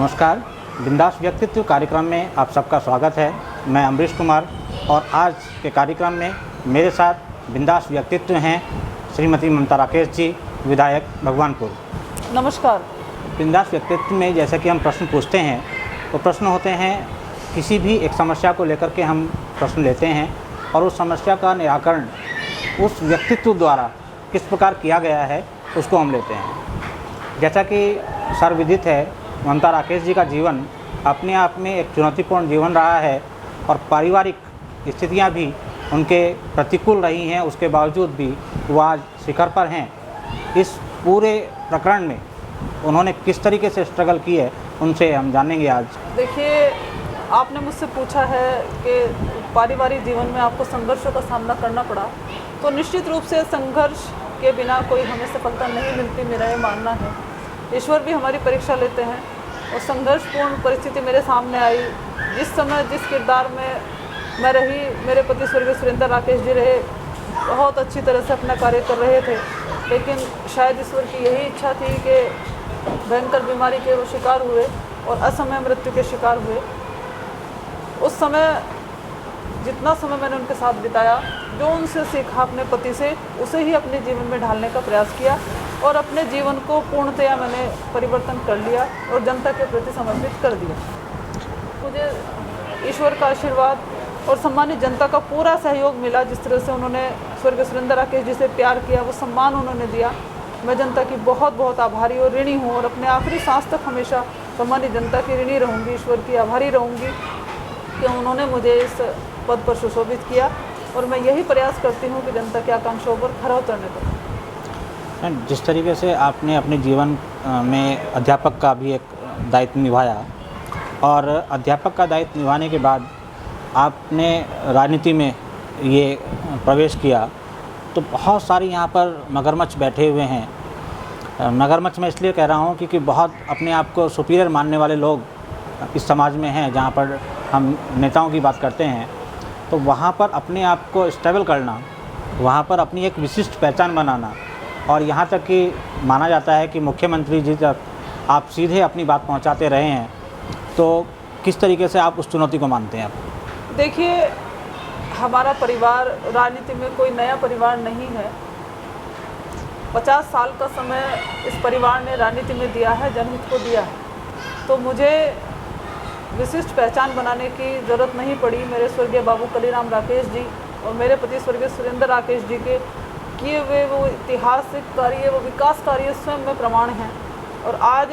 नमस्कार, बिंदास व्यक्तित्व कार्यक्रम में आप सबका स्वागत है। मैं अमरीश कुमार और आज के कार्यक्रम में मेरे साथ बिंदास व्यक्तित्व हैं श्रीमती ममता राकेश जी, विधायक भगवानपुर। नमस्कार। बिंदास व्यक्तित्व में जैसे कि हम प्रश्न पूछते हैं तो प्रश्न होते हैं, किसी भी एक समस्या को लेकर के हम प्रश्न लेते हैं और उस समस्या का निराकरण उस व्यक्तित्व द्वारा किस प्रकार किया गया है उसको हम लेते हैं। जैसा कि सर्वविदित है, ममता राकेश जी का जीवन अपने आप में एक चुनौतीपूर्ण जीवन रहा है और पारिवारिक स्थितियां भी उनके प्रतिकूल रही हैं। उसके बावजूद भी वो आज शिखर पर हैं। इस पूरे प्रकरण में उन्होंने किस तरीके से स्ट्रगल की है, उनसे हम जानेंगे आज। देखिए, आपने मुझसे पूछा है कि पारिवारिक जीवन में आपको संघर्षों का सामना करना पड़ा, तो निश्चित रूप से संघर्ष के बिना कोई हमें सफलता नहीं मिलती, मेरा ये मानना है। ईश्वर भी हमारी परीक्षा लेते हैं और संघर्षपूर्ण परिस्थिति मेरे सामने आई। जिस समय जिस किरदार में मैं रही, मेरे पति स्वर्गीय सुरेंद्र राकेश जी रहे, बहुत अच्छी तरह से अपना कार्य कर रहे थे, लेकिन शायद ईश्वर की यही इच्छा थी कि भयंकर बीमारी के वो शिकार हुए और असमय मृत्यु के शिकार हुए। उस समय जितना समय मैंने उनके साथ बिताया, जो उनसे सीखा अपने पति से, उसे ही अपने जीवन में ढालने का प्रयास किया और अपने जीवन को पूर्णतया मैंने परिवर्तन कर लिया और जनता के प्रति समर्पित कर दिया। मुझे ईश्वर का आशीर्वाद और सम्मानित जनता का पूरा सहयोग मिला। जिस तरह से उन्होंने स्वर्गीय सुरेंद्र राकेश जी से प्यार किया, वो सम्मान उन्होंने दिया, मैं जनता की बहुत बहुत आभारी और ऋणी हूँ और अपने आखिरी सांस तक हमेशा सम्मानित जनता की ऋणी रहूँगी, ईश्वर की आभारी रहूँगी कि उन्होंने मुझे इस पद पर सुशोभित किया और मैं यही प्रयास करती हूँ कि जनता की आकांक्षाओं पर खरा उतरने का। जिस तरीके से आपने अपने जीवन में अध्यापक का भी एक दायित्व निभाया और अध्यापक का दायित्व निभाने के बाद आपने राजनीति में ये प्रवेश किया, तो बहुत सारे यहाँ पर मगरमच्छ बैठे हुए हैं। मगरमच्छ मैं इसलिए कह रहा हूँ क्योंकि बहुत अपने आप को सुपीरियर मानने वाले लोग इस समाज में हैं। जहाँ पर हम नेताओं की बात करते हैं तो वहाँ पर अपने आप को स्टेबल करना, वहाँ पर अपनी एक विशिष्ट पहचान बनाना, और यहाँ तक कि माना जाता है कि मुख्यमंत्री जी तक आप सीधे अपनी बात पहुँचाते रहे हैं, तो किस तरीके से आप उस चुनौती को मानते हैं? आप देखिए, हमारा परिवार राजनीति में कोई नया परिवार नहीं है। 50 साल का समय इस परिवार ने राजनीति में दिया है, जनहित को दिया है, तो मुझे विशिष्ट पहचान बनाने की ज़रूरत नहीं पड़ी। मेरे स्वर्गीय बाबू कलीराम राकेश जी और मेरे पति स्वर्गीय सुरेंद्र राकेश जी के किए हुए वो ऐतिहासिक कार्य, वो विकास कार्य स्वयं में प्रमाण हैं। और आज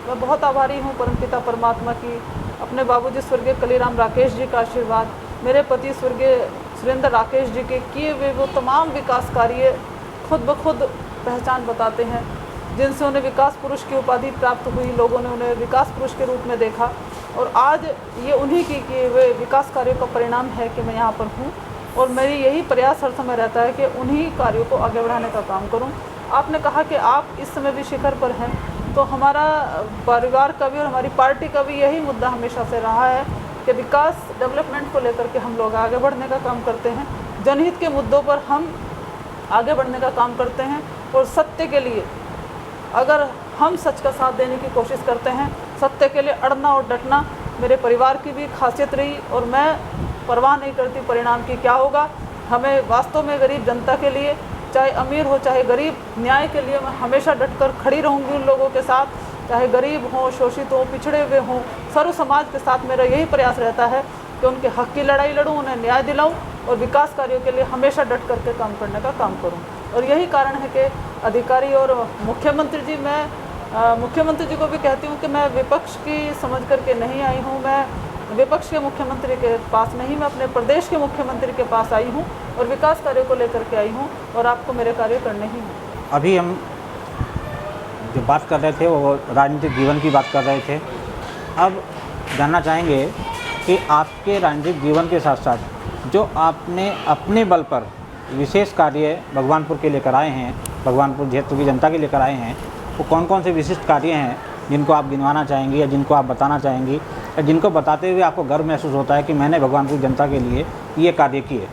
मैं बहुत आभारी हूँ परमपिता परमात्मा की, अपने बाबूजी स्वर्गीय कलीराम राकेश जी का आशीर्वाद, मेरे पति स्वर्गीय सुरेंद्र राकेश जी के किए हुए वो तमाम विकास कार्य खुद ब खुद पहचान बताते हैं, जिनसे उन्हें विकास पुरुष की उपाधि प्राप्त हुई। लोगों ने उन्हें विकास पुरुष के रूप में देखा और आज ये उन्हीं की किए हुए विकास कार्यों का परिणाम है कि मैं यहाँ पर हूँ। और मेरी यही प्रयास हर समय रहता है कि उन्हीं कार्यों को आगे बढ़ाने का काम करूँ। आपने कहा कि आप इस समय भी शिखर पर हैं, तो हमारा परिवार का भी और हमारी पार्टी का भी यही मुद्दा हमेशा से रहा है कि विकास डेवलपमेंट को लेकर के हम लोग आगे बढ़ने का काम करते हैं। जनहित के मुद्दों पर हम आगे बढ़ने का काम करते हैं और सत्य के लिए अगर हम सच का साथ देने की कोशिश करते हैं, सत्य के लिए अड़ना और डटना मेरे परिवार की भी खासियत रही और मैं परवाह नहीं करती परिणाम की क्या होगा। हमें वास्तव में गरीब जनता के लिए, चाहे अमीर हो चाहे गरीब, न्याय के लिए मैं हमेशा डटकर खड़ी रहूँगी उन लोगों के साथ, चाहे गरीब हों, शोषित हों, पिछड़े हुए हों, सर्व समाज के साथ मेरा यही प्रयास रहता है कि उनके हक की लड़ाई लड़ूँ, उन्हें न्याय दिलाऊँ और विकास कार्यों के लिए हमेशा डट करके काम करने का काम करूँ। और यही कारण है कि अधिकारी और मुख्यमंत्री जी, मैं मुख्यमंत्री जी को भी कहती हूँ कि मैं विपक्ष की समझ करके नहीं आई हूँ, मैं विपक्ष के मुख्यमंत्री के पास नहीं, मैं अपने प्रदेश के मुख्यमंत्री के पास आई हूँ और विकास कार्यों को लेकर के आई हूँ और आपको मेरे कार्य करने ही हैं। अभी हम जो बात कर रहे थे वो राजनीतिक जीवन की बात कर रहे थे। अब जानना चाहेंगे कि आपके राजनीतिक जीवन के साथ साथ जो आपने अपने बल पर विशेष कार्य भगवानपुर के लेकर आए हैं, भगवानपुर क्षेत्र की जनता के लेकर आए हैं, वो कौन कौन से विशिष्ट कार्य हैं जिनको आप गिनवाना चाहेंगी या जिनको आप बताना चाहेंगी, या जिनको बताते हुए आपको गर्व महसूस होता है कि मैंने भगवानपुर जनता के लिए ये कार्य किए?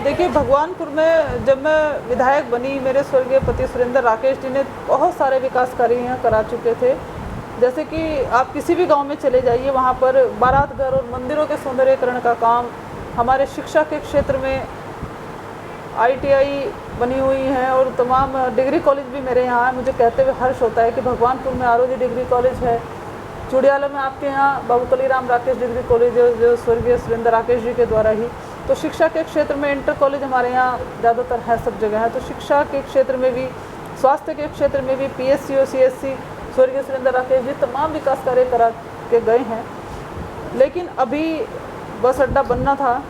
देखिए, भगवानपुर में जब मैं विधायक बनी, मेरे स्वर्गीय पति सुरेंद्र राकेश जी ने बहुत सारे विकास कार्य यहाँ करा चुके थे जैसे कि आप किसी भी गांव में चले जाइए, वहाँ पर बारात घर और मंदिरों के सौंदर्यीकरण का काम, हमारे शिक्षा के क्षेत्र में ITI बनी हुई है और तमाम डिग्री कॉलेज भी मेरे यहाँ है। मुझे कहते हुए हर्ष होता है कि भगवानपुर में ROG डिग्री कॉलेज है, चुड़ियाला में आपके यहाँ बाबू कलीराम राकेश डिग्री कॉलेज है जो स्वर्गीय सुरेंद्र राकेश जी के द्वारा ही। तो शिक्षा के क्षेत्र में इंटर कॉलेज हमारे यहाँ ज़्यादातर है, सब जगह है। तो शिक्षा के क्षेत्र में भी, स्वास्थ्य के क्षेत्र में भी PSC और CSC स्वर्गीय सुरेंद्र राकेश जी तमाम विकास कार्य करा के गए हैं। लेकिन अभी बस अड्डा बनना था,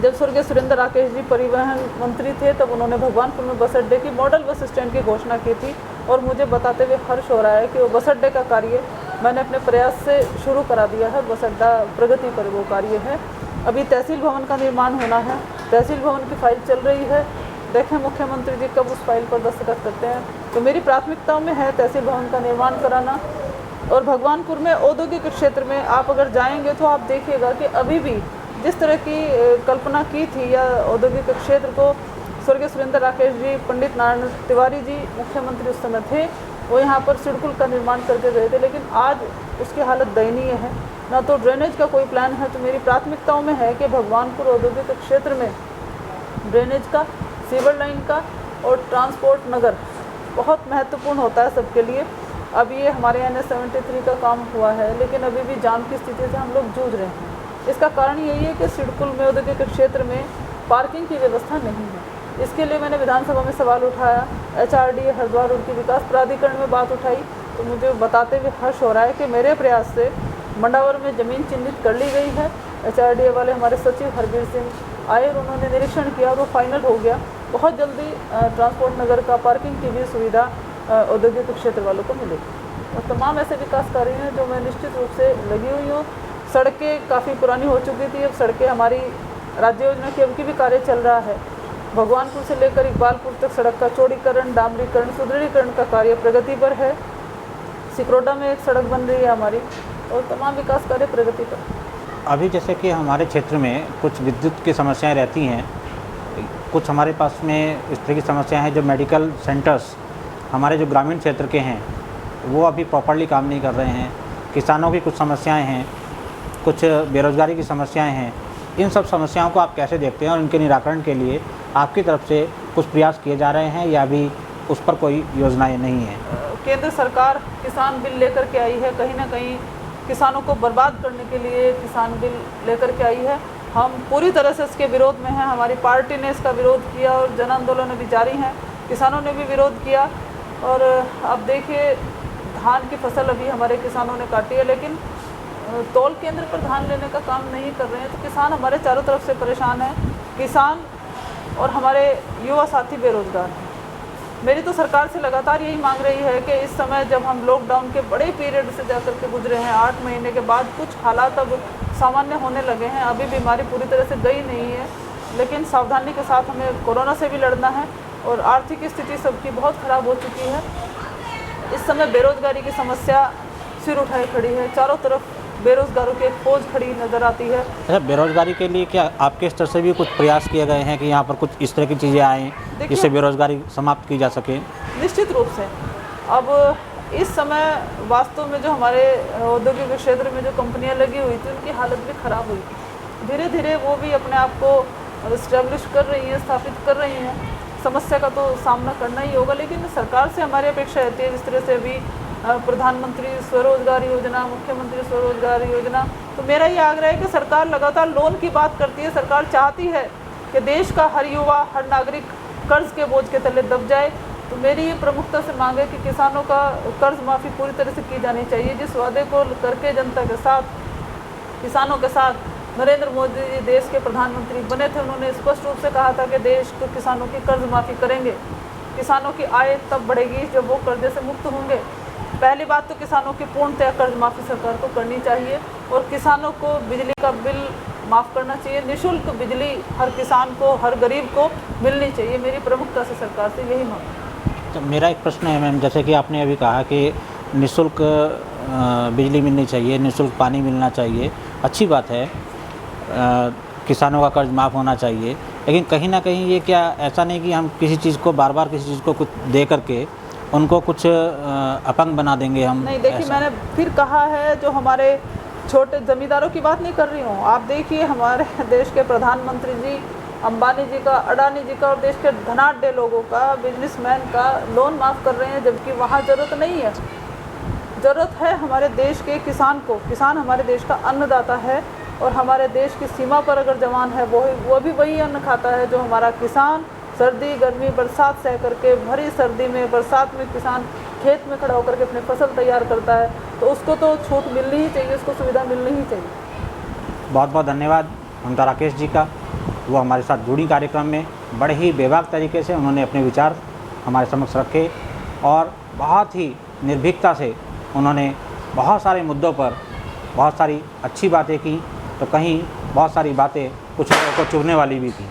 जब स्वर्गीय सुरेंद्र राकेश जी परिवहन मंत्री थे तब उन्होंने भगवानपुर में बस अड्डे की मॉडल बस स्टैंड की घोषणा की थी और मुझे बताते हुए हर्ष हो रहा है कि वो बस अड्डे का कार्य मैंने अपने प्रयास से शुरू करा दिया है। बस अड्डा प्रगति पर वो कार्य है। अभी तहसील भवन का निर्माण होना है, तहसील भवन की फाइल चल रही है, देखें मुख्यमंत्री जी कब उस फाइल पर दस्तखत करते हैं। तो मेरी प्राथमिकताओं में है तहसील भवन का निर्माण कराना। और भगवानपुर में औद्योगिक क्षेत्र में आप अगर जाएंगे तो आप देखिएगा कि अभी भी जिस तरह की कल्पना की थी या औद्योगिक क्षेत्र को स्वर्गीय सुरेंद्र राकेश जी, पंडित नारायण तिवारी जी मुख्यमंत्री उस समय थे, वो यहाँ पर सिडकुल का निर्माण करके गए थे, लेकिन आज उसकी हालत दयनीय है। ना तो ड्रेनेज का कोई प्लान है। तो मेरी प्राथमिकताओं में है कि भगवानपुर औद्योगिक क्षेत्र में ड्रेनेज का, सीवर लाइन का और ट्रांसपोर्ट नगर बहुत महत्वपूर्ण होता है सबके लिए। अब ये हमारे NH-73 का काम हुआ है, लेकिन अभी भी जाम की स्थिति से हम लोग जूझ रहे हैं। इसका कारण यही है कि सिडकुल में, औद्योगिक क्षेत्र में पार्किंग की व्यवस्था नहीं है। इसके लिए मैंने विधानसभा में सवाल उठाया, HRD हरिद्वार उनकी विकास प्राधिकरण में बात उठाई, तो मुझे बताते हुए हर्ष हो रहा है कि मेरे प्रयास से मंडावर में ज़मीन चिन्हित कर ली गई है। HRD वाले हमारे सचिव हरबीर सिंह आए और उन्होंने निरीक्षण किया और वो फाइनल हो गया। बहुत जल्दी ट्रांसपोर्ट नगर का पार्किंग की भी सुविधा औद्योगिक क्षेत्र वालों को मिलेगी। और तमाम ऐसे विकास कार्य हैं जो मैं निश्चित रूप से लगी हुई हूँ। सड़कें काफ़ी पुरानी हो चुकी थी, अब सड़कें हमारी राज्य योजना की अब की भी कार्य चल रहा है। भगवानपुर से लेकर इकबालपुर तक सड़क का चौड़ीकरण, डामरीकरण, सुदृढ़ीकरण का कार्य प्रगति पर है। सिकरोटा में एक सड़क बन रही है हमारी और तमाम विकास कार्य प्रगति पर। अभी जैसे कि हमारे क्षेत्र में कुछ विद्युत की समस्याएं रहती हैं, कुछ हमारे पास में इस तरह की समस्याएं हैं जो मेडिकल सेंटर्स हमारे जो ग्रामीण क्षेत्र के हैं वो अभी प्रॉपर्ली काम नहीं कर रहे हैं। किसानों की कुछ समस्याएं हैं, कुछ बेरोज़गारी की समस्याएं हैं। इन सब समस्याओं को आप कैसे देखते हैं और इनके निराकरण के लिए आपकी तरफ से कुछ प्रयास किए जा रहे हैं या अभी उस पर कोई योजनाएं नहीं हैं? केंद्र सरकार किसान बिल लेकर के आई है, कहीं ना कहीं किसानों को बर्बाद करने के लिए किसान बिल लेकर के आई है। हम पूरी तरह से इसके विरोध में हैं। हमारी पार्टी ने इसका विरोध किया और जन आंदोलन भी जारी हैं। किसानों ने भी विरोध किया और अब देखिए धान की फसल अभी हमारे किसानों ने काटी है, लेकिन तौल केंद्र पर धान लेने का काम नहीं कर रहे हैं। तो किसान हमारे चारों तरफ से परेशान हैं, किसान और हमारे युवा साथी बेरोजगार हैं। मेरी तो सरकार से लगातार यही मांग रही है कि इस समय जब हम लॉकडाउन के बड़े पीरियड से जाकर के गुजरे हैं, 8 महीने के बाद कुछ हालात अब सामान्य होने लगे हैं। अभी बीमारी पूरी तरह से गई नहीं है, लेकिन सावधानी के साथ हमें कोरोना से भी लड़ना है और आर्थिक स्थिति सबकी बहुत ख़राब हो चुकी है। इस समय बेरोजगारी की समस्या सिर उठाए खड़ी है, चारों तरफ बेरोजगारों की एक फौज खड़ी नज़र आती है। अच्छा, बेरोजगारी के लिए क्या आपके स्तर से भी कुछ प्रयास किए गए हैं कि यहाँ पर कुछ इस तरह की चीज़ें आएँ जिससे बेरोजगारी समाप्त की जा सके? निश्चित रूप से अब इस समय वास्तव में जो हमारे औद्योगिक क्षेत्र में जो कंपनियां लगी हुई थी उनकी हालत भी ख़राब हुई। धीरे धीरे वो भी अपने आप को इस्टेब्लिश कर रही हैं, स्थापित कर रही हैं। समस्या का तो सामना करना ही होगा, लेकिन सरकार से हमारी अपेक्षा रहती है जिस तरह से अभी प्रधानमंत्री स्वरोजगार योजना, मुख्यमंत्री स्वरोजगार योजना, तो मेरा ये आग्रह है कि सरकार लगातार लोन की बात करती है। सरकार चाहती है कि देश का हर युवा, हर नागरिक कर्ज के बोझ के तले दब जाए। तो मेरी ये प्रमुखता से मांग है कि किसानों का कर्ज माफ़ी पूरी तरह से की जानी चाहिए। जिस वादे को करके जनता के साथ, किसानों के साथ नरेंद्र मोदी जी देश के प्रधानमंत्री बने थे, उन्होंने स्पष्ट रूप से कहा था कि देश को किसानों की कर्ज माफ़ी करेंगे। किसानों की आय तब बढ़ेगी जब वो कर्जे से मुक्त होंगे। पहली बात तो किसानों की पूर्णतः कर्ज माफ़ी सरकार को करनी चाहिए और किसानों को बिजली का बिल माफ़ करना चाहिए। निःशुल्क बिजली हर किसान को, हर गरीब को मिलनी चाहिए। मेरी प्रमुखता से सरकार से यही मांग है। तो मेरा एक प्रश्न है मैम, जैसे कि आपने अभी कहा कि निःशुल्क बिजली मिलनी चाहिए, निःशुल्क पानी मिलना चाहिए, अच्छी बात है, किसानों का कर्ज माफ़ होना चाहिए, लेकिन कहीं ना कहीं ये क्या ऐसा नहीं कि हम किसी चीज़ को बार बार किसी चीज़ को कुछ दे करके उनको कुछ अपंग बना देंगे हम। नहीं, देखिए ऐसा। मैंने फिर कहा है, जो हमारे छोटे ज़मींदारों की बात नहीं कर रही हूँ। आप देखिए हमारे देश के प्रधानमंत्री जी, अंबानी जी का, अडानी जी का और देश के धनाढ्य लोगों का, बिजनेसमैन का लोन माफ़ कर रहे हैं, जबकि वहाँ ज़रूरत नहीं है। ज़रूरत है हमारे देश के किसान को। किसान हमारे देश का अन्नदाता है, और हमारे देश की सीमा पर अगर जवान है वो भी वही अन्न खाता है जो हमारा किसान सर्दी गर्मी बरसात सह करके, भरी सर्दी में बरसात में किसान खेत में खड़ा होकर के अपनी फसल तैयार करता है। तो उसको तो छूट मिलनी ही चाहिए, उसको सुविधा मिलनी ही चाहिए। बहुत बहुत धन्यवाद ममता राकेश जी का। वो हमारे साथ जुड़ी कार्यक्रम में बड़े ही बेबाक तरीके से उन्होंने अपने विचार हमारे समक्ष रखे, और बहुत ही निर्भीकता से उन्होंने बहुत सारे मुद्दों पर बहुत सारी अच्छी बातें की, तो कहीं बहुत सारी बातें कुछ लोगों को चुभने वाली भी थी।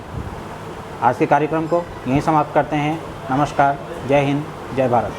आज के कार्यक्रम को यहीं समाप्त करते हैं। नमस्कार, जय हिंद, जय भारत।